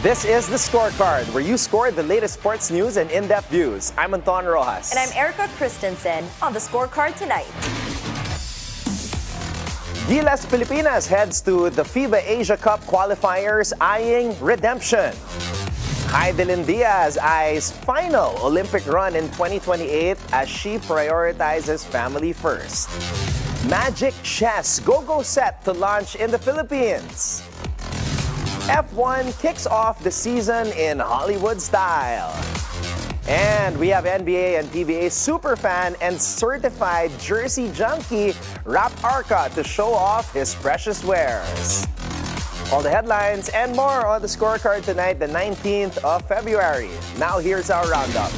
This is the Scorecard, where you score the latest sports news and in-depth views. I'm Anton Roxas. And I'm Erika Kristensen on the Scorecard tonight. Gilas Pilipinas heads to the FIBA Asia Cup qualifiers, eyeing redemption. Hidilyn Diaz eyes final Olympic run in 2028 as she prioritizes family first. Magic Chess go-go set to launch in the Philippines. F1 kicks off the season in Hollywood style. And we have NBA and PBA superfan and certified jersey junkie Rap Arca to show off his precious wares. All the headlines and more on the Scorecard tonight, the 19th of February. Now here's our roundup.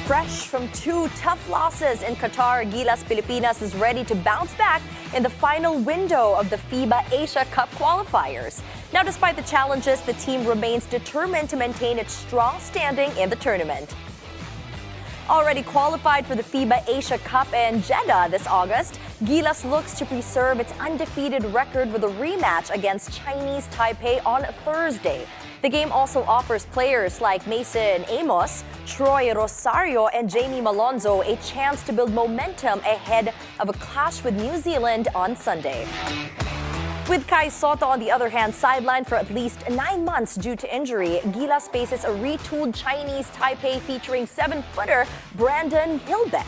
Fresh from two tough losses in Qatar, Gilas Pilipinas is ready to bounce back in the final window of the FIBA Asia Cup qualifiers. Now, despite the challenges, the team remains determined to maintain its strong standing in the tournament. Already qualified for the FIBA Asia Cup in Jeddah this August, Gilas looks to preserve its undefeated record with a rematch against Chinese Taipei on Thursday. The game also offers players like Mason Amos, Troy Rosario, and Jamie Malonzo a chance to build momentum ahead of a clash with New Zealand on Sunday. With Kai Soto, on the other hand, sidelined for at least 9 months due to injury, Gilas faces a retooled Chinese Taipei featuring 7-footer Brandon Hilbeck.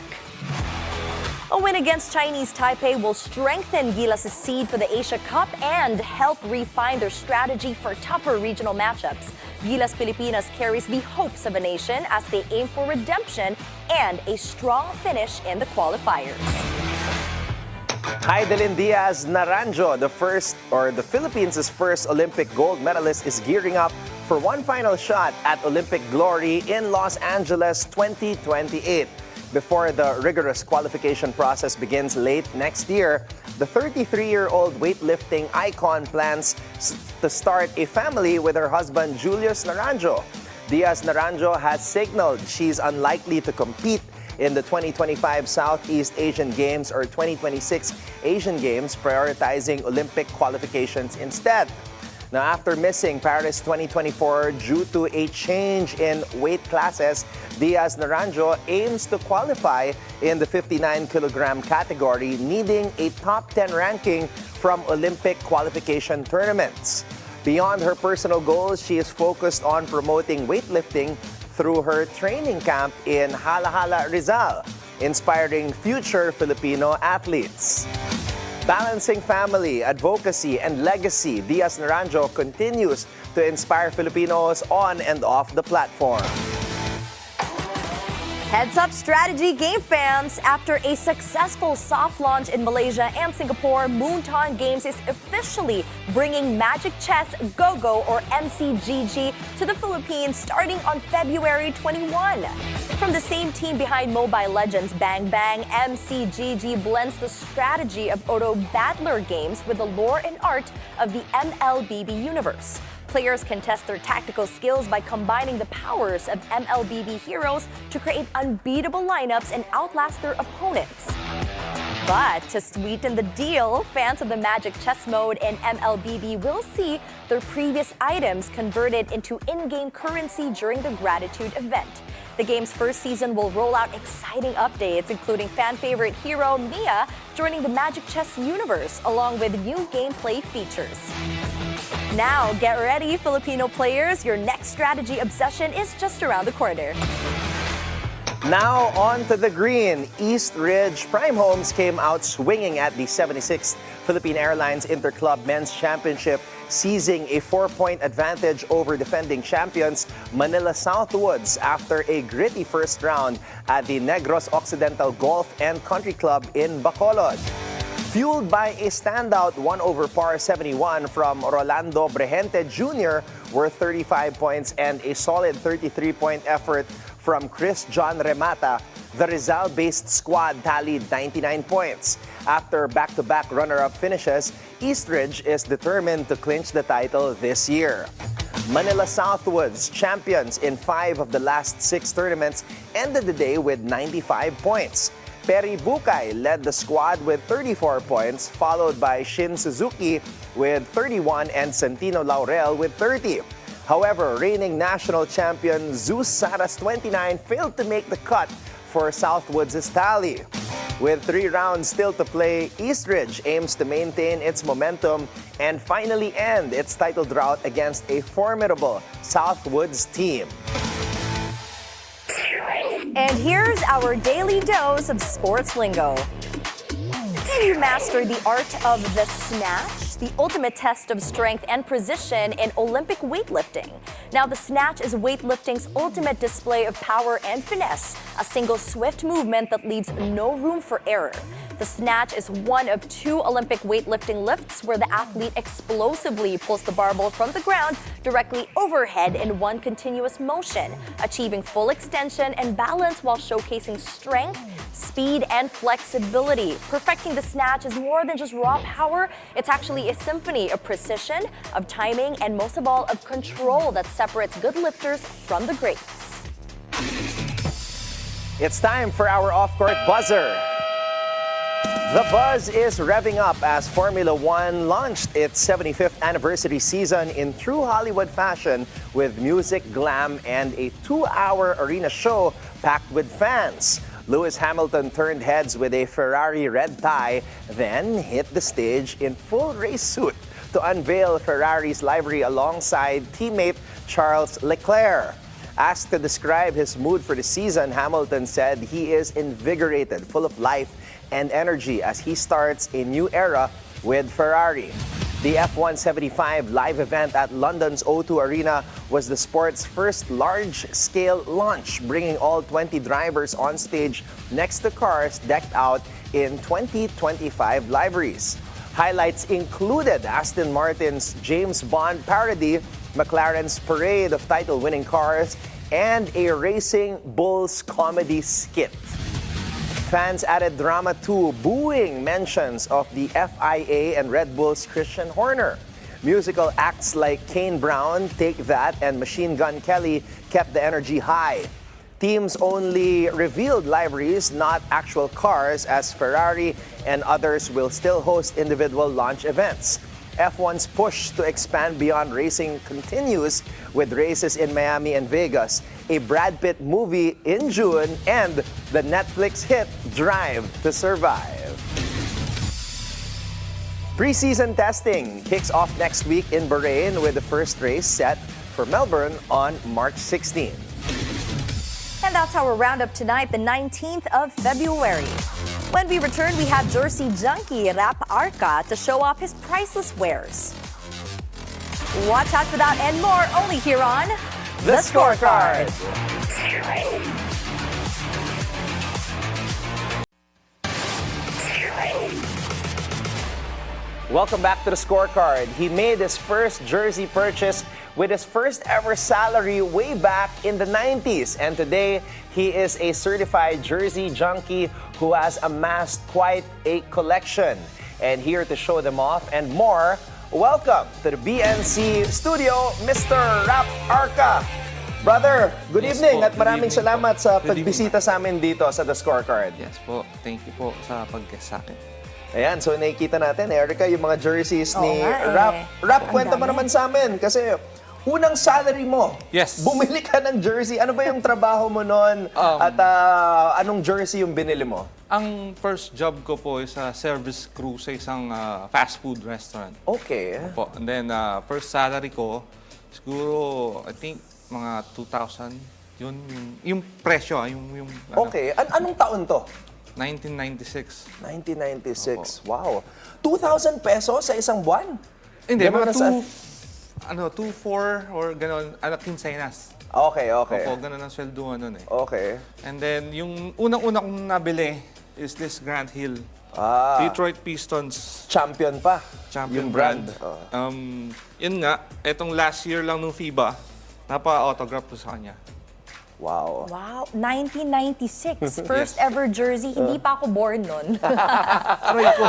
A win against Chinese Taipei will strengthen Gilas' seed for the Asia Cup and help refine their strategy for tougher regional matchups. Gilas Pilipinas carries the hopes of a nation as they aim for redemption and a strong finish in the qualifiers. Hidilyn Diaz Naranjo, the Philippines' first Olympic gold medalist, is gearing up for one final shot at Olympic glory in Los Angeles 2028. Before the rigorous qualification process begins late next year, the 33-year-old weightlifting icon plans to start a family with her husband, Julius Naranjo. Diaz Naranjo has signaled she's unlikely to compete in the 2025 Southeast Asian Games or 2026 Asian Games, prioritizing Olympic qualifications instead. Now, after missing Paris 2024 due to a change in weight classes, Diaz Naranjo aims to qualify in the 59-kilogram category, needing a top 10 ranking from Olympic qualification tournaments. Beyond her personal goals, she is focused on promoting weightlifting through her training camp in Halahala, Rizal, inspiring future Filipino athletes. Balancing family, advocacy, and legacy, Diaz Naranjo continues to inspire Filipinos on and off the platform. Heads up strategy game fans! After a successful soft launch in Malaysia and Singapore, Moonton Games is officially bringing Magic Chess Go-Go or MCGG to the Philippines starting on February 21. From the same team behind Mobile Legends Bang Bang, MCGG blends the strategy of Auto Battler games with the lore and art of the MLBB universe. Players can test their tactical skills by combining the powers of MLBB heroes to create unbeatable lineups and outlast their opponents. But to sweeten the deal, fans of the Magic Chess mode in MLBB will see their previous items converted into in-game currency during the Gratitude event. The game's first season will roll out exciting updates, including fan-favorite hero Mia joining the Magic Chess universe, along with new gameplay features. Now, get ready, Filipino players. Your next strategy obsession is just around the corner. Now on to the green. Eastridge-Primehomes came out swinging at the 76th Philippine Airlines Interclub Men's Championship, seizing a 4-point advantage over defending champions Manila Southwoods after a gritty first round at the Negros Occidental Golf and Country Club in Bacolod. Fueled by a standout 1/par 71 from Rolando Brehente Jr., worth 35 points, and a solid 33-point effort from Chris John Remata, the Rizal-based squad tallied 99 points. After back-to-back runner-up finishes, Eastridge is determined to clinch the title this year. Manila Southwoods, champions in 5 of the last 6 tournaments, ended the day with 95 points. Perry Bucay led the squad with 34 points, followed by Shin Suzuki with 31 and Santino Laurel with 30. However, reigning national champion Zeus Saras 29 failed to make the cut for Southwoods' tally. With 3 rounds still to play, Eastridge aims to maintain its momentum and finally end its title drought against a formidable Southwoods team. And here's our daily dose of sports lingo. Can you master the art of the snatch? The ultimate test of strength and precision in Olympic weightlifting. Now, the snatch is weightlifting's ultimate display of power and finesse, a single swift movement that leaves no room for error. The snatch is one of 2 Olympic weightlifting lifts where the athlete explosively pulls the barbell from the ground directly overhead in one continuous motion, achieving full extension and balance while showcasing strength, speed, and flexibility. Perfecting the snatch is more than just raw power. It's actually a symphony of precision, of timing, and most of all, of control that separates good lifters from the greats. It's time for our off-court buzzer. The buzz is revving up as Formula One launched its 75th anniversary season in true Hollywood fashion with music, glam, and a 2-hour arena show packed with fans. Lewis Hamilton turned heads with a Ferrari red tie, then hit the stage in full race suit to unveil Ferrari's livery alongside teammate Charles Leclerc. Asked to describe his mood for the season, Hamilton said he is invigorated, full of life and energy as he starts a new era with Ferrari. The F175 live event at London's O2 Arena was the sport's first large-scale launch, bringing all 20 drivers on stage next to cars decked out in 2025 liveries. Highlights included Aston Martin's James Bond parody, McLaren's parade of title-winning cars, and a Racing Bulls comedy skit. Fans added drama too, booing mentions of the FIA and Red Bull's Christian Horner. Musical acts like Kane Brown, Take That, and Machine Gun Kelly kept the energy high. Teams only revealed liveries, not actual cars, as Ferrari and others will still host individual launch events. F1's push to expand beyond racing continues with races in Miami and Vegas, a Brad Pitt movie in June, and the Netflix hit Drive to Survive. Preseason testing kicks off next week in Bahrain with the first race set for Melbourne on March 16. And that's our roundup tonight, the 19th of February. When we return, we have jersey junkie Rap Arca to show off his priceless wares. Watch out for that and more only here on The Scorecard. Welcome back to The Scorecard. He made his first jersey purchase with his first ever salary way back in the 90s. And today, he is a certified jersey junkie who has amassed quite a collection. And here to show them off and more, welcome to the BNC studio, Mr. Rap Arca. Brother, good evening at maraming salamat sa pagbisita sa amin dito sa The Scorecard. Yes po, thank you po sa pag-guest sa akin. Ayan, so nakikita natin, Erika, yung mga jerseys ni nga Rap. Rap, Ang kwenta mo dami. naman sa amin kasi unang salary mo, Yes. bumili ka ng jersey. Ano ba yung trabaho mo noon at anong jersey yung binili mo? Ang first job ko po is sa service crew sa isang fast food restaurant. Okay. Po. And then, first salary ko, siguro, I think, mga 2,000. Yun, yung presyo, yung Okay. Anong taon to? 1996. 1996. Wow. 2,000 pesos sa isang buwan? Hindi, Ganun mga na sa- 2,400 or gano'n, quincenas. Okay, okay. Opo, gano'n ang swelduhan nun eh. Okay. And then, yung unang-una kong nabili is this Grant Hill. Detroit Pistons. Champion pa. Champion Yung brand. Yun nga, etong last year lang nung FIBA, napa-autograph ko sa kanya. Wow. Wow, 1996, first ever jersey. Hindi pa ako born nun. Aray ko.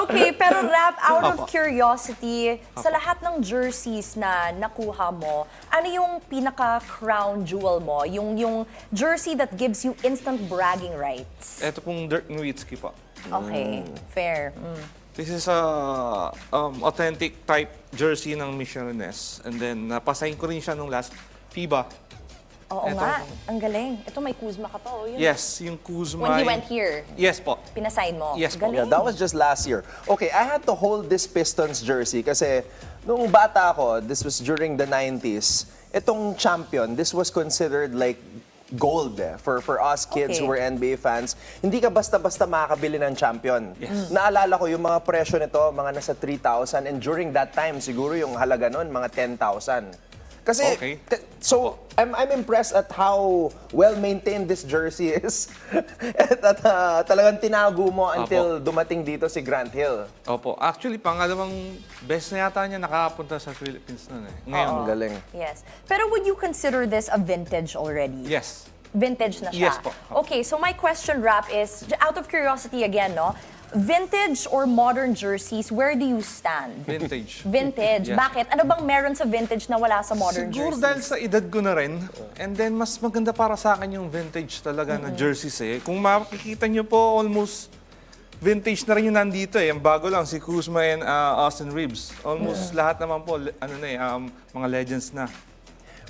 Okay, pero Rap, out of curiosity, sa lahat ng jerseys na nakuha mo, ano yung pinaka-crown jewel mo? Yung jersey that gives you instant bragging rights? Ito pong Dirk Nowitzki po. Okay, fair. This is a authentic type jersey ng Missiones. And then, napasign ko rin siya nung last FIBA. Oo Ito. nga, ang galing. Ito may Kuzma ka pa. Oh, yun. Yes, yung Kuzma. When he went here, Yes po. pinasign mo. Yes po. Galing. Yeah, that was just last year. Okay, I had to hold this Pistons jersey kasi nung bata ako, this was during the 90s, itong champion, this was considered like gold for us kids Okay. who were NBA fans. Hindi ka basta-basta makakabili ng champion. Yes. Naalala ko yung mga presyo nito, mga nasa 3,000 and during that time, siguro yung halaga nun, mga 10,000. Kasi, Okay. so, I'm impressed at how well-maintained this jersey is. at talagang tinago mo until dumating dito si Grant Hill. Opo. Actually, pangalawang best na yata niya nakapunta sa Philippines nun eh. Ngayon. Ang galing. Yes. Pero would you consider this a vintage already? Yes. Vintage na siya? Yes po. Okay, so my question, Rap, is, out of curiosity again, no? Vintage or modern jerseys, where do you stand? Vintage. Vintage. Yes. Bakit? Ano bang meron sa vintage na wala sa modern Siguro jerseys? dahil sa edad ko na rin. And then, mas maganda para sa akin yung vintage talaga na jerseys eh. Kung makikita nyo po, almost vintage na rin yung nandito eh. Ang bago lang, si Kuzma and Austin Reeves. Almost lahat naman po, mga legends na.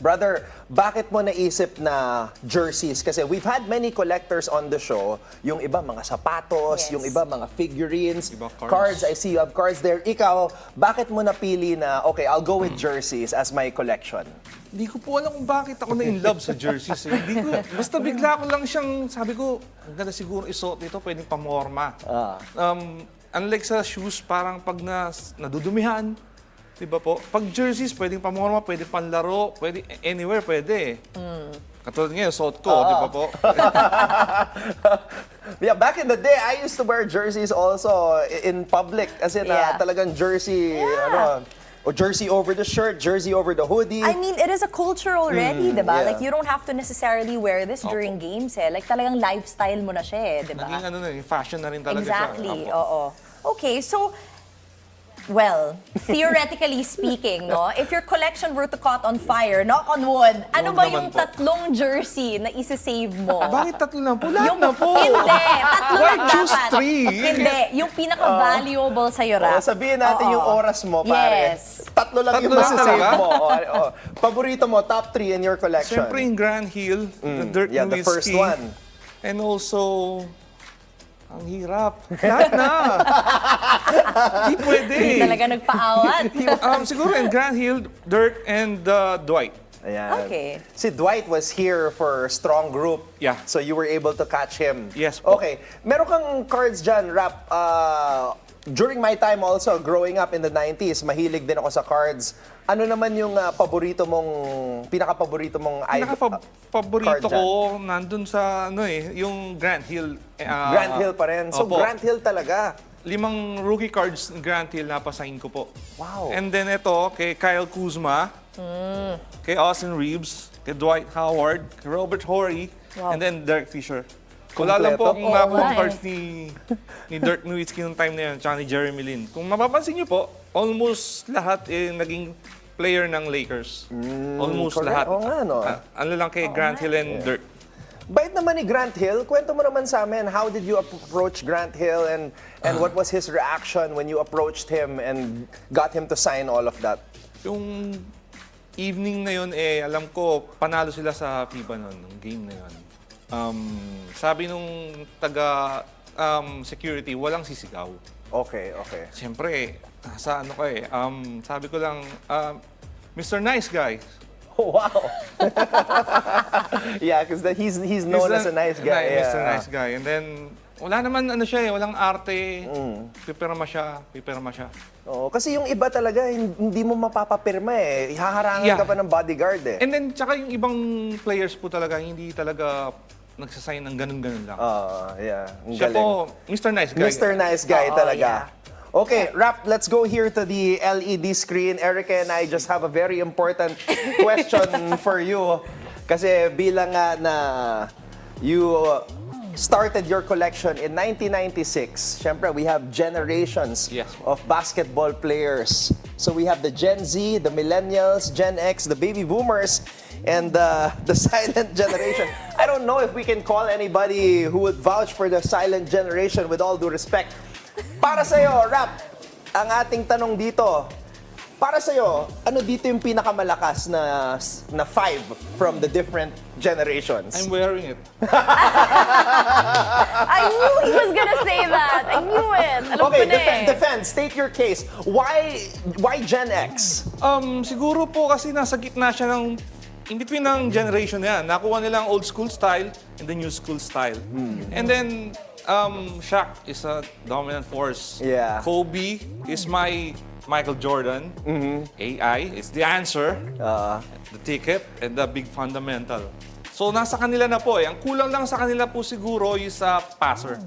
Brother, bakit mo naisip na jerseys? Kasi we've had many collectors on the show. Yung iba mga sapatos, Yes. yung iba mga figurines, Iba cards. cards. I see you have cards there. Ikaw, bakit mo napili na, okay, I'll go with jerseys as my collection? Hindi ko po alam kung bakit ako na-in love sa jerseys eh. Hindi ko, basta bigla ko lang siyang, sabi ko, ang ganda siguro isuot nito, pwedeng pamorma. Unlike sa shoes, parang pag nadudumihan, di ba po? Pag jerseys, pwedeng pamorma, pwedeng panlaro, pwede anywhere, pwede. Katulad ngayon, suot ko, di ba po? Yeah, back in the day, I used to wear jerseys also in public. As in, Yeah. talagang jersey, o jersey over the shirt, jersey over the hoodie. I mean, it is a culture already, di ba? yeah. Like, you don't have to necessarily wear this during games eh. Like, talagang lifestyle mo na siya eh, di ba? Naging ano na, yung fashion na rin talaga Exactly, siya. oo. Opo. Okay, so, well, theoretically speaking, no, if your collection were to caught on fire, knock on wood, ano Huwag ba naman yung po. tatlong jersey na isa-save mo? Bakit tatlo lang po? Lahat na po! Hindi, tatlo Why lang choose dapat. three? Hindi, yung pinaka-valuable sa'yo, Rap. Sabihin natin yung oras mo, pare. Yes. Tatlo lang yung Tatlo lang masisave talaga? mo. Paborito mo, top 3 in your collection. Siyempre yung Grand Hill, the Dirk Yeah, the first Nowitzki. one. And also, ang hirap. Lahat na. Hindi pwede. Talaga nagpaawat. Siguro yung Grand Hill, Dirk, and Dwight. Ayan. Okay. Si Dwight was here for strong group. Yeah. So you were able to catch him. Yes po. Okay. Meron kang cards dyan, Rap. During my time also, growing up in the 90s, mahilig din ako sa cards. Ano naman yung pinaka-paborito mong Pinaka-paborito card ko, nandun sa, yung Grand Hill. Grant Hill pa rin. So Opo. Grant Hill talaga. 5 rookie cards ng Grand Hill na pasahin ko po. Wow. And then ito, kay Kyle Kuzma, kay Austin Reeves, kay Dwight Howard, kay Robert Horry, Wow. and then Derek Fisher. Wala lang po akong Oo nakuha nga eh. cards ni Dirk Nowitzki nung time na yun, tsaka ni Jeremy Lin. Kung mapapansin niyo po, almost lahat naging player ng Lakers. Almost correct. lahat. Oo nga, no? Ano lang kay Grant Hill and Dirk. Bait naman ni Grant Hill. Kwento mo naman sa amin, how did you approach Grant Hill and what was his reaction when you approached him and got him to sign all of that? Yung evening na yun, alam ko, panalo sila sa FIBA noon, ng game na yun. Sabi nung security, walang sisigaw. Okay, okay. Siyempre, nasa ano ko sabi ko lang, Mr. Nice Guy. Oh, wow. Yeah, because he's known as a nice guy. Mr. Nice Guy. And then, wala naman walang arte. Pipirma siya. Oo, kasi yung iba talaga, hindi mo mapapapirma eh. Haharangan ka pa ng bodyguard eh. And then, tsaka yung ibang players po talaga, hindi talaga nagsasign ng ganun-ganun lang. Yeah. Ang Siya galing. po, Mr. Nice Guy. Mr. Nice Guy Oo, talaga. Okay, Rap, let's go here to the LED screen. Erika and I just have a very important question for you. Kasi bilang nga na you started your collection in 1996, syempre we have generations Yes. of basketball players. So we have the Gen Z, the Millennials, Gen X, the Baby Boomers, and the silent generation. I don't know if we can call anybody who would vouch for the silent generation, with all due respect. Para sa'yo, Rap, ang ating tanong dito, para sa'yo, ano dito yung pinakamalakas na five from the different generations? I'm wearing it. I knew he was gonna say that. I knew it. Alam Okay, ko na eh. defend. State your case. Why Gen X? Siguro po kasi nasa gitna siya ng in between ng generation na yan. Nakuha nila ang old school style and the new school style. And then Shaq is a dominant force. Yeah. Kobe is my Michael Jordan. AI is the answer, the ticket, and the big fundamental. So nasa kanila na po eh. Ang kulang lang sa kanila po siguro is a passer.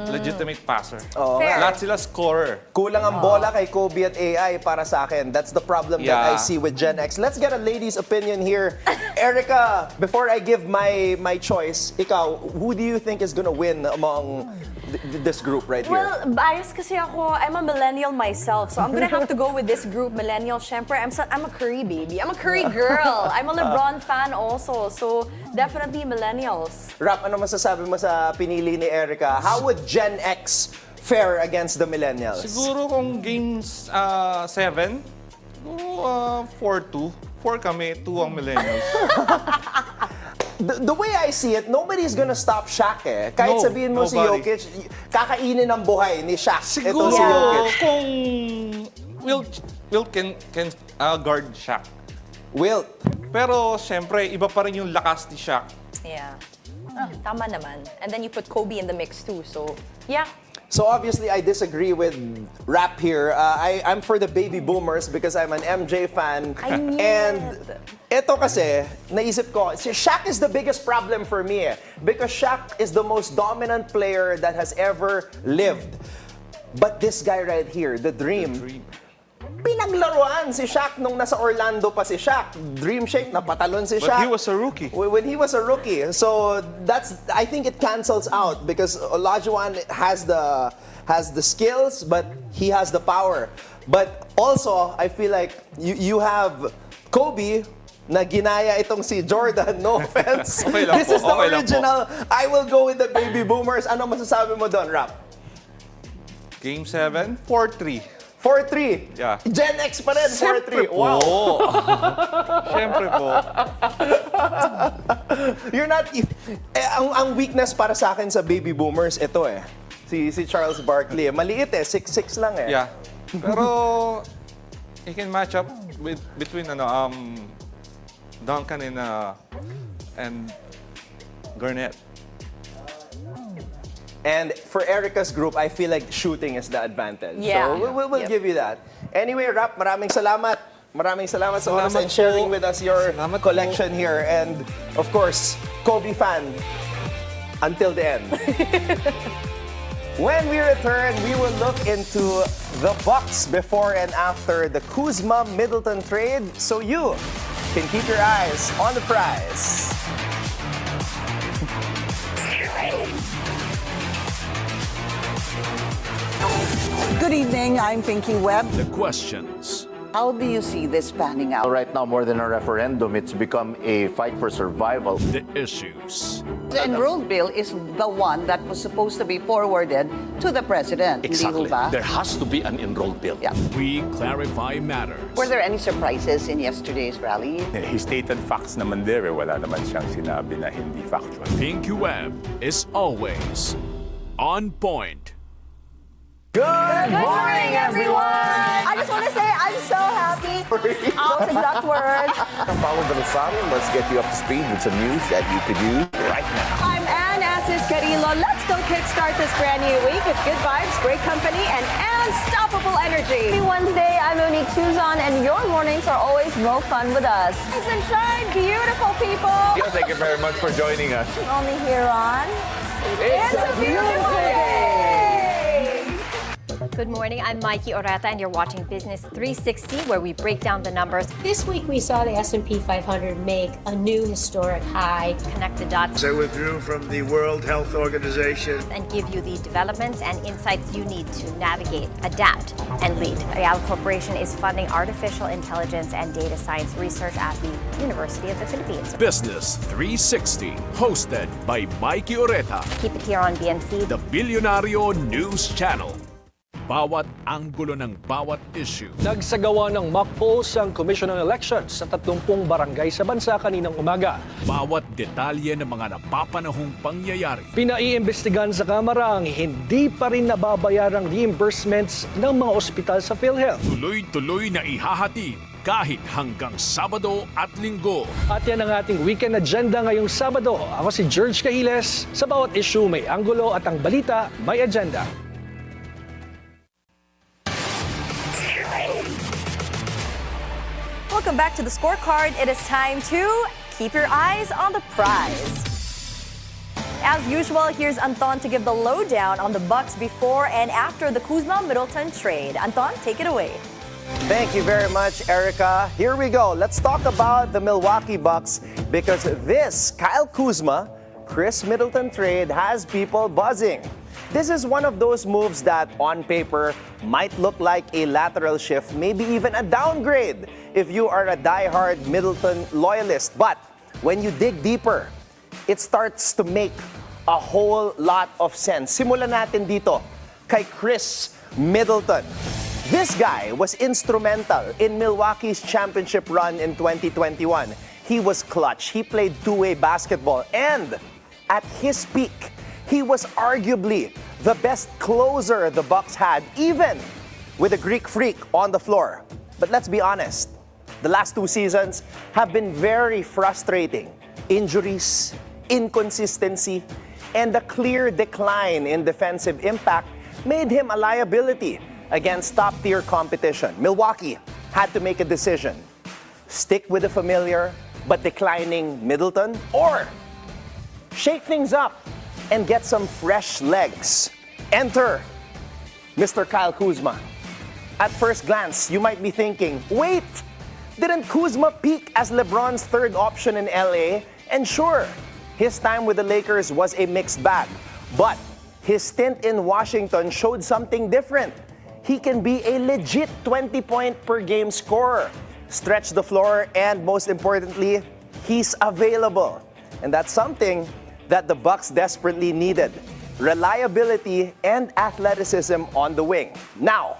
Legitimate passer. Fair. Lahat sila scorer. Kulang ang bola kay Kobe at AI para sa akin. That's the problem that I Yeah. see with Gen X. Let's get a lady's opinion here. Erika, before I give my choice, ikaw, who do you think is gonna win among this group right here? Well, biased kasi ako. I'm a millennial myself, so I'm gonna have to go with this group, millennial. Syempre, I'm a Curry baby. I'm a Curry girl. I'm a LeBron fan also, so definitely millennials. Rap, ano masasabi mo sa pinili ni Erika? How would Gen X fare against the millennials? Siguro kung games 7, 4-2. 4 kami, 2 ang millennials. The way I see it, nobody's gonna stop Shaq eh. Kahit No, sabihin mo si nobody. Jokic, kakainin ang buhay ni Shaq. Siguro Ito si Jokic. kung Wilt can guard Shaq. Wilt. Pero siyempre, iba pa rin yung lakas ni Shaq. Yeah. Tama naman. And then you put Kobe in the mix too, so yeah. So obviously, I disagree with Rap here. I'm for the baby boomers because I'm an MJ fan. I knew And ito kasi, naisip ko, si Shaq is the biggest problem for me eh. Because Shaq is the most dominant player that has ever lived. But this guy right here, the Dream, pinaglaruan si Shaq nung nasa Orlando pa si Shaq. Dream Shake, napatalon si Shaq. But he was a rookie. When he was a rookie. So I think it cancels out because Olajuwon has the skills, but he has the power. But also, I feel like you have Kobe na ginaya itong si Jordan. No offense. Okay lang This po, is the okay lang po. original. I will go with the baby boomers. Ano masasabi mo doon, Rap? Game 7, 4-3. 4-3. Yeah. Gen X pa rin, 4-3. Wow. Siyempre po. You're not... ang weakness para sa akin sa baby boomers, ito eh. Si Charles Barkley. Maliit eh, 6'6 lang eh. Yeah. Pero he can match up between Duncan and Garnett. And for Erika's group, I feel like shooting is the advantage. Yeah. So we'll Yep. give you that. Anyway, Rap, maraming salamat. Maraming salamat sa oras and Salamat sharing po. with us your Salamat po. collection here. And of course, Kobe fan until the end. When we return, we will look into the Bucks before and after the Kuzma Middleton trade, so you can keep your eyes on the prize. Good evening, I'm Pinky Webb. The questions. How do you see this panning out? Right now, more than a referendum, it's become a fight for survival. The issues. The enrolled bill is the one that was supposed to be forwarded to the president. Hindi Exactly. ho ba? There has to be an enrolled bill. Yeah. We clarify matters. Were there any surprises in yesterday's rally? He stated facts naman there. Wala naman siyang sinabi na hindi factual. Pinky Webb is always on point. Good morning, everyone! I just want to say I'm so happy. Those exact words. I'm Paulo Belisano. Let's get you up to speed with some news that you could use right now. I'm Ann Assis Carillo. Let's go kickstart this brand new week with good vibes, great company, and unstoppable energy. Happy Wednesday. I'm Monique Suzon, and your mornings are always more fun with us. Rise and shine, beautiful people. Thank you very much for joining us. Only here on It's a Beautiful Day. Good morning, I'm Mikey Oreta and you're watching Business 360 where we break down the numbers, This week we saw the S&P 500 make a new historic high. connect the dots, They withdrew from the World Health Organization. and give you the developments and insights you need to navigate, adapt, and lead. Real Corporation is funding artificial intelligence and data science research at the University of the Philippines. Business 360, hosted by Mikey Oreta, Keep it here on BNC. the Bilyonaryo News Channel. Bawat anggulo ng bawat issue. Nagsagawa ng mock polls ang Commission on Elections sa 30 barangay sa bansa kaninang umaga. Bawat detalye ng mga napapanahong pangyayari. Pinaiimbestigahan sa Kamara ang hindi pa rin nababayarang reimbursements ng mga ospital sa PhilHealth. Tuloy-tuloy na ihahatid kahit hanggang Sabado at Linggo. At yan ang ating weekend agenda ngayong Sabado. Ako si George Cahiles. Sa bawat issue may anggulo at ang balita may agenda. Welcome back to the Scorecard. It is time to keep your eyes on the prize. As usual, here's Anton to give the lowdown on the Bucks before and after the Kuzma-Middleton trade. Anton, take it away. Thank you very much, Erika. Here we go. Let's talk about the Milwaukee Bucks because this Kyle Kuzma, Chris Middleton trade has people buzzing. This is one of those moves that, on paper, might look like a lateral shift, maybe even a downgrade if you are a die-hard Middleton loyalist. But when you dig deeper, it starts to make a whole lot of sense. Simulan natin dito kay Chris Middleton. This guy was instrumental in Milwaukee's championship run in 2021. He was clutch. He played two-way basketball. And at his peak, he was arguably the best closer the Bucks had, even with a Greek freak on the floor. But let's be honest, the last 2 seasons have been very frustrating. Injuries, inconsistency, and a clear decline in defensive impact made him a liability against top-tier competition. Milwaukee had to make a decision. Stick with the familiar but declining Middleton, or shake things up and get some fresh legs. Enter Mr. Kyle Kuzma. At first glance, you might be thinking, wait, didn't Kuzma peak as LeBron's third option in LA? And sure, his time with the Lakers was a mixed bag. But his stint in Washington showed something different. He can be a legit 20-point per game scorer, stretch the floor, and most importantly, he's available. And that's something that the Bucks desperately needed. Reliability and athleticism on the wing. Now,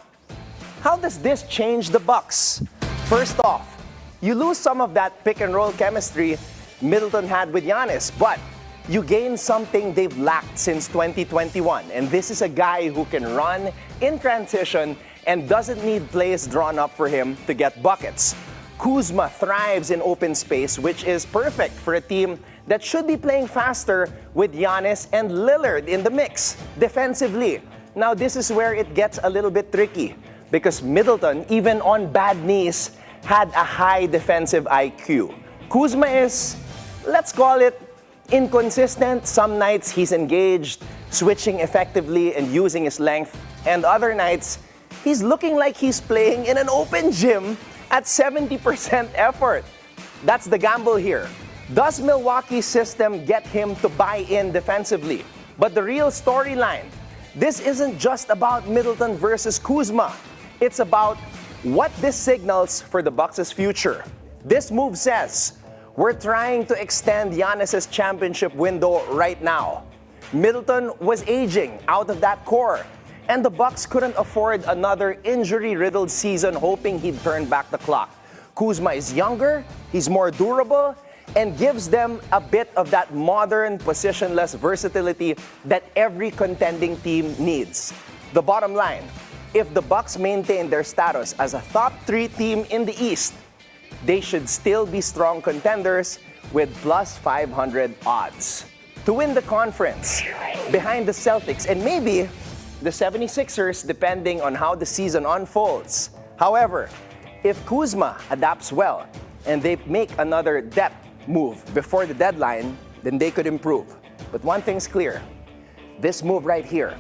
how does this change the Bucks? First off, you lose some of that pick and roll chemistry Middleton had with Giannis, but you gain something they've lacked since 2021. And this is a guy who can run in transition and doesn't need plays drawn up for him to get buckets. Kuzma thrives in open space, which is perfect for a team that should be playing faster with Giannis and Lillard in the mix defensively. Now, this is where it gets a little bit tricky because Middleton, even on bad knees, had a high defensive IQ. Kuzma is, let's call it, inconsistent. Some nights he's engaged, switching effectively and using his length, and other nights he's looking like he's playing in an open gym at 70% effort. That's the gamble here. Does Milwaukee's system get him to buy in defensively? But the real storyline, this isn't just about Middleton versus Kuzma. It's about what this signals for the Bucks' future. This move says, we're trying to extend Giannis' championship window right now. Middleton was aging out of that core, and the Bucks couldn't afford another injury-riddled season hoping he'd turn back the clock. Kuzma is younger, he's more durable, and gives them a bit of that modern, positionless versatility that every contending team needs. The bottom line, if the Bucks maintain their status as a top 3 team in the East, they should still be strong contenders with plus 500 odds to win the conference behind the Celtics and maybe the 76ers depending on how the season unfolds. However, if Kuzma adapts well and they make another depth move before the deadline, then they could improve. But one thing's clear, this move right here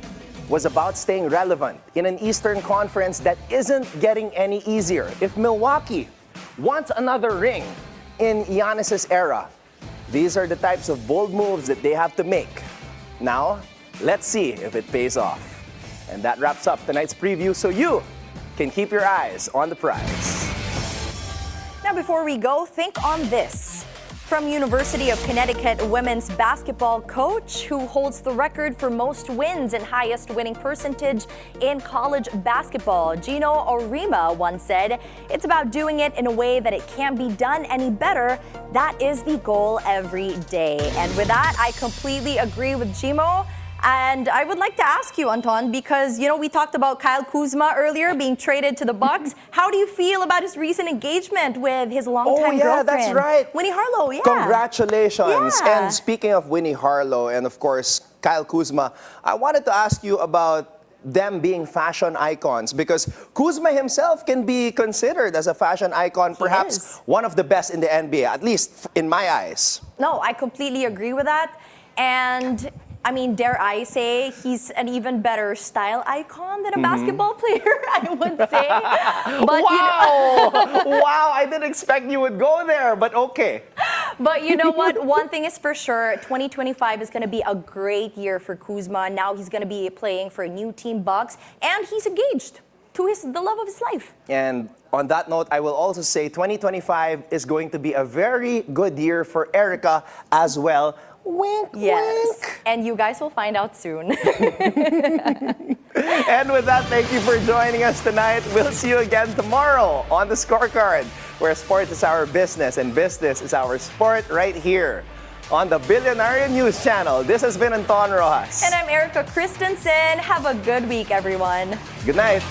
was about staying relevant in an Eastern Conference that isn't getting any easier. If Milwaukee wants another ring in Giannis's era, these are the types of bold moves that they have to make. Now, let's see if it pays off. And that wraps up tonight's preview, so you can keep your eyes on the prize. Now, before we go, think on this. From University of Connecticut women's basketball coach who holds the record for most wins and highest winning percentage in college basketball, Gino Orima, once said, "It's about doing it in a way that it can't be done any better. That is the goal every day." And with that, I completely agree with Gino. And I would like to ask you, Anton, because, we talked about Kyle Kuzma earlier being traded to the Bucks. How do you feel about his recent engagement with his longtime girlfriend? That's right. Winnie Harlow, yeah. Congratulations. Yeah. And speaking of Winnie Harlow and, of course, Kyle Kuzma, I wanted to ask you about them being fashion icons, because Kuzma himself can be considered as a fashion icon, perhaps one of the best in the NBA, at least in my eyes. No, I completely agree with that. And I mean, dare I say, he's an even better style icon than a basketball player, I would say. But, wow! Wow, I didn't expect you would go there, but okay. But you know what? One thing is for sure, 2025 is going to be a great year for Kuzma. Now he's going to be playing for a new team, Bucks, and he's engaged to the love of his life. And on that note, I will also say 2025 is going to be a very good year for Erika as well. Wink, wink. And you guys will find out soon. And with that, thank you for joining us tonight. We'll see you again tomorrow on the Scorecard, where sports is our business and business is our sport, right here on the Bilyonaryo News Channel. This has been Anton Rojas. And I'm Erika Kristensen. Have a good week, everyone. Good night.